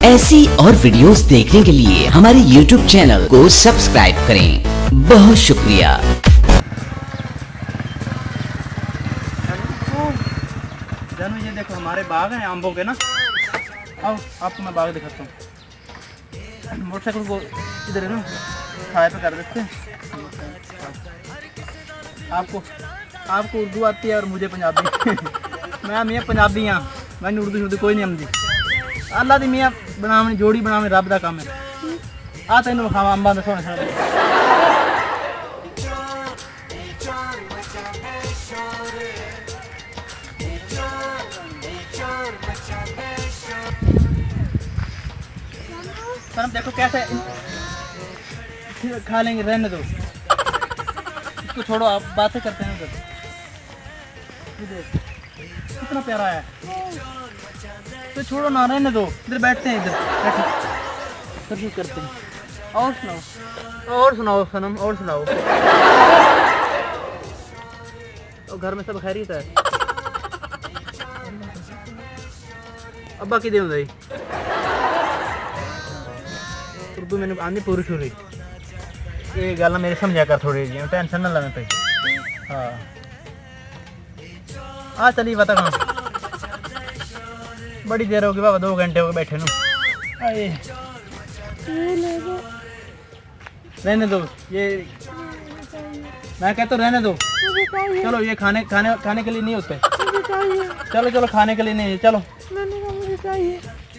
ऐसी और वीडियोस देखने के लिए हमारे YouTube चैनल को सब्सक्राइब करें। बहुत शुक्रिया। जानू ये देखो हमारे बाग हैं आंबों के ना। आओ आपको मैं बाग दिखाता हूँ। मोटरसाइकिल को इधर है ना छाया पे कर देते हैं। आपको उर्दू आती है और मुझे पंजाबी। मैं मियाँ पंजाबी हाँ, मैंने उर्दू कोई नहीं आती। अल्लाह दी मियाँ बनावनी जोड़ी बनावनी रब दा काम है। आ तेनों खावा अंबा दे सोने सोने। सनम देखो कैसे खा लेंगे, रहने दो इसको, छोड़ो आप बातें करते हैं उधर। कितना प्यारा है तो छोड़ो ना, रहने दो, इधर बैठते हैं, इधर बैठो सब कुछ करते हैं। और सुनाओ सनम, और सुनाओ। और घर में सब खैरियत है? अब्बा की देव भाई उर्दू मैंने आंधी पूरी छुरी ये गल मेरी समझा कर थोड़ी जी, टेंशन ना लेने पे। हाँ आ चलिए बता कहाँ बड़ी देर होगी बाबा, 2 घंटे हो गए बैठे नू। रहने दो ये, मैं कहता हूँ रहने दो। चलो ये खाने के लिए नहीं होते। चलो खाने के लिए नहीं, चलो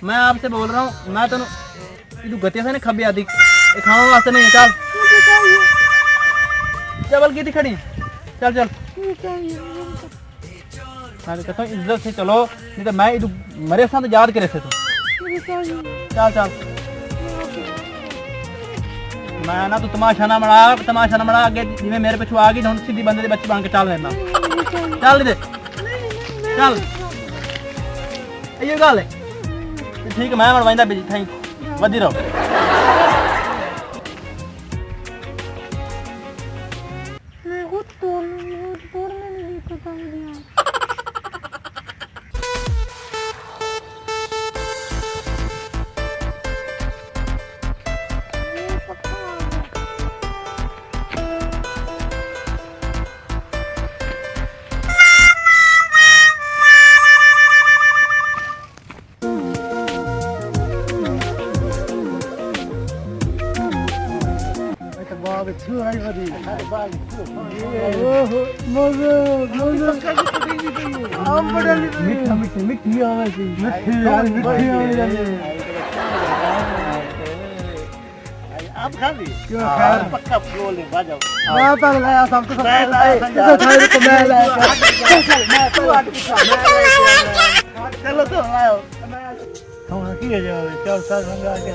मैं आपसे बोल रहा हूँ। मैं तो गतिया से ना खबी आदि खाने वास्ते नहीं है। चल चल की खड़ी, चल मैं तो कहता हूँ इज्जत से चलो, नहीं तो मैं मेरे साथ याद करे थे। चल मैं ना तू तमाशा ना बना आगे जिम्मे मेरे पिछू आ गई तो सीधी बंदे बच्चे बन के चल लेना। चल दे चल ये गल है ठीक है। मैं मनवाइंदा बिजी थाई वधी रहो। आप खा ली क्यों? पक्का फ्लो ले बाजाओ। मैं तो लाया सब तो मैं लाया तो मैं लाया। चलो तो लाओ हम की जाओ चल साथ संगा के।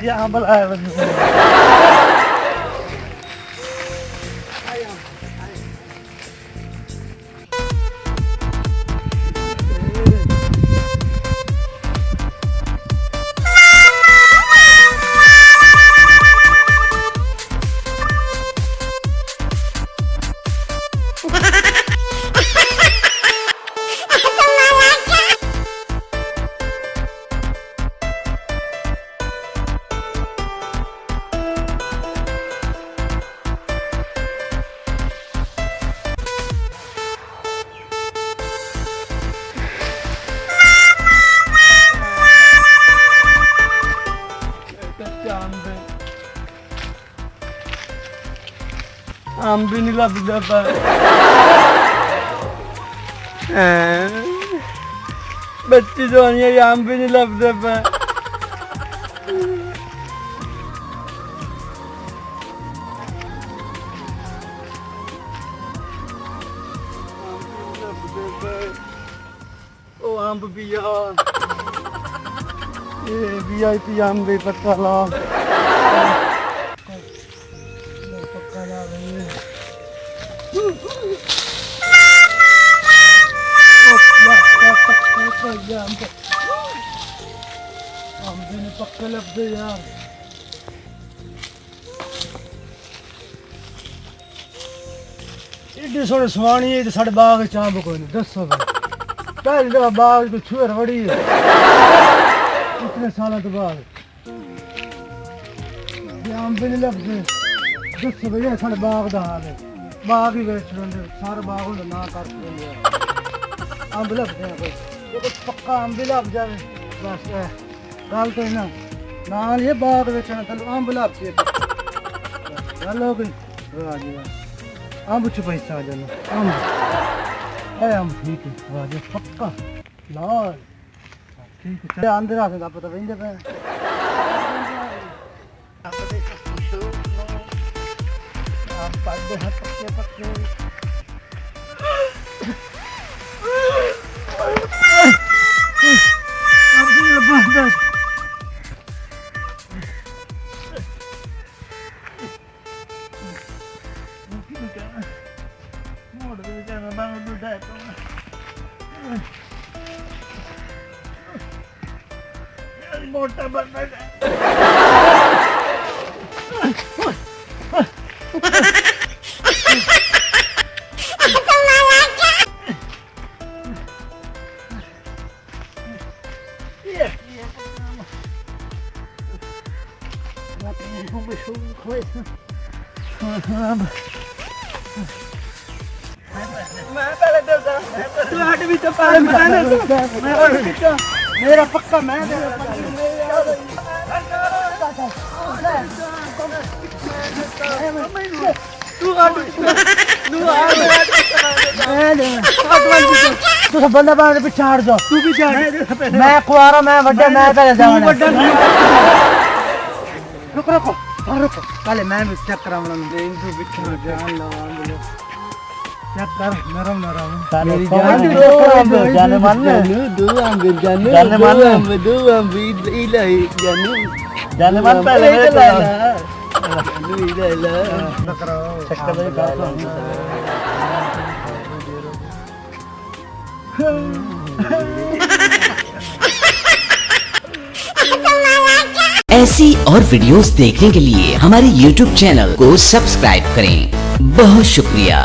यहाँ बुलाया आम भी नहीं लग जाता। बच्ची जो है आम भी नहीं लग जाता। ओ आम पिया ये VIP आम भी पक्का ला पक्का लग यार। इतनी सोने सुहानी है तो साढ़े बाग चांब कोई नहीं दसो पहली दफा बाग को छुर बड़ी है इतने सालों तो बाद आम भी नहीं लगते दसो भैया साढ़े बाग का हाल है बाग ही बेच रहे सारे बाग ना कर अंब लगते हैं कोई कुछ पक्का अंब भी लग जाए बस गल तो ना नाल ये बाग बेचना चलो अंब लगती है गल हो गई वाह जी वाह अंब च पैसा आ जाना अंब अंब ठीक है वाह जी पक्का लाल ठीक है अंदर आ के पता वेंदे पे आप पढ़ते हैं पक्के पक्के मोटा बनना मेरा पक्का मैं बंदा पाने पिछा हट जाओ तू भी मैं कुआरा मैं वड्डा मैं पहले जाऊंगा रुको रुको रुको पहले मैं भी चेक कराऊंगा तू पिछा हट जा चेक कर नरम नरम मेरी जान मान दो अंबिर जान मान दो अंबिर इलाही जान मान पहले ला ला कराओ चेक कर ऐसी और वीडियोस देखने के लिए हमारे YouTube चैनल को सब्सक्राइब करें। बहुत शुक्रिया।